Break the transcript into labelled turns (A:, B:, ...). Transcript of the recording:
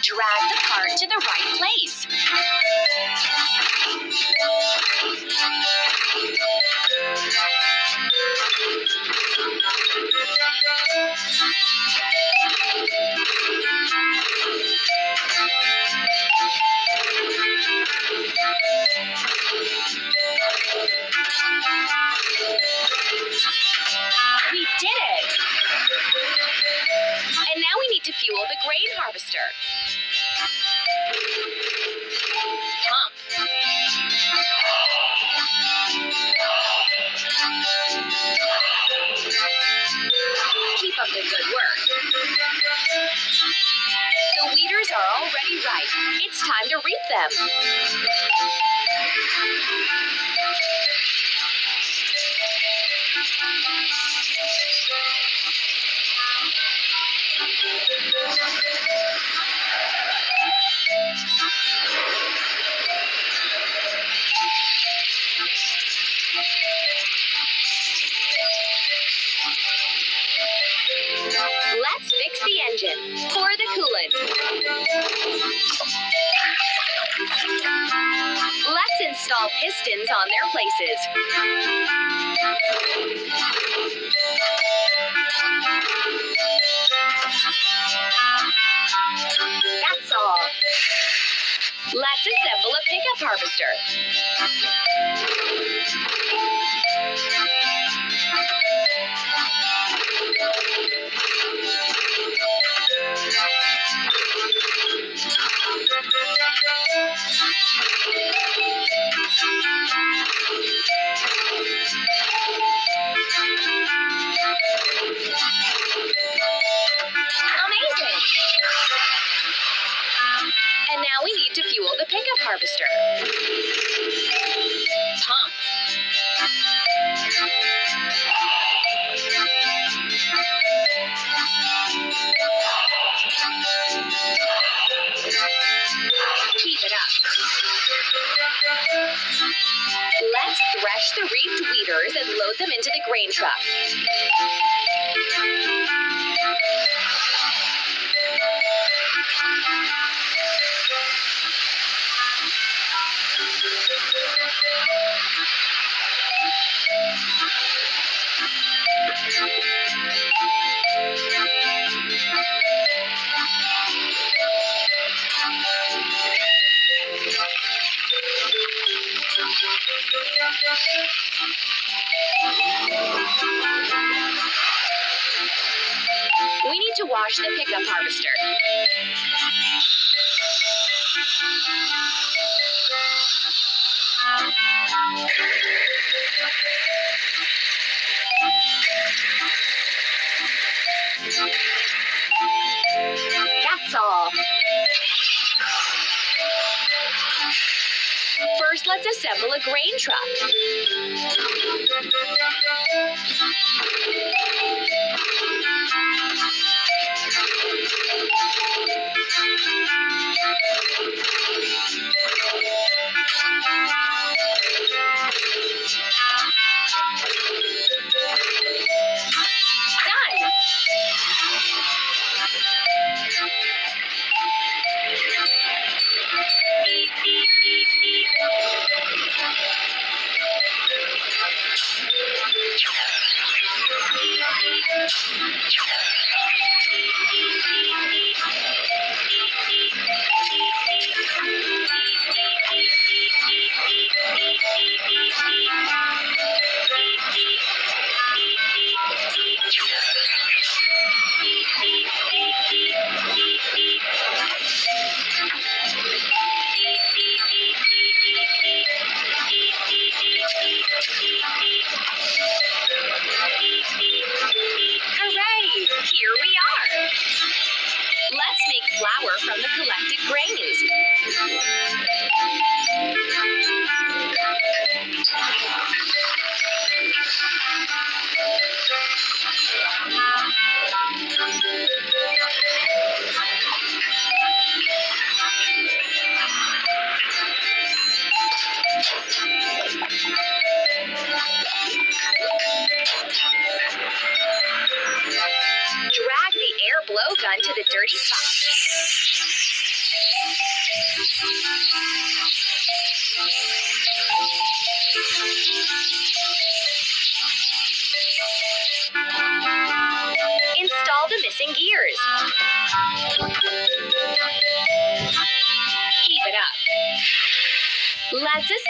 A: Drag the cart to the right place. We did it! And now we need to fuel the grain harvester. Pump. Keep up the good work. The weeders are already ripe. It's time to reap them. Let's fix the engine. Pour the coolant. Let's install pistons on their places. That's all. Let's assemble a pickup harvester. Amazing! And now we need to fuel the pickup harvester. Pump. Keep it up. Let's thresh the reaped weeders and load them into the grain truck. We need to wash the pickup harvester. That's all. First, let's assemble a grain truck. Done! Hooray! Here we are! Let's make flour from the collected grains. Drag the air blow gun to the dirty spot. Install the missing gears. Keep it up. Let's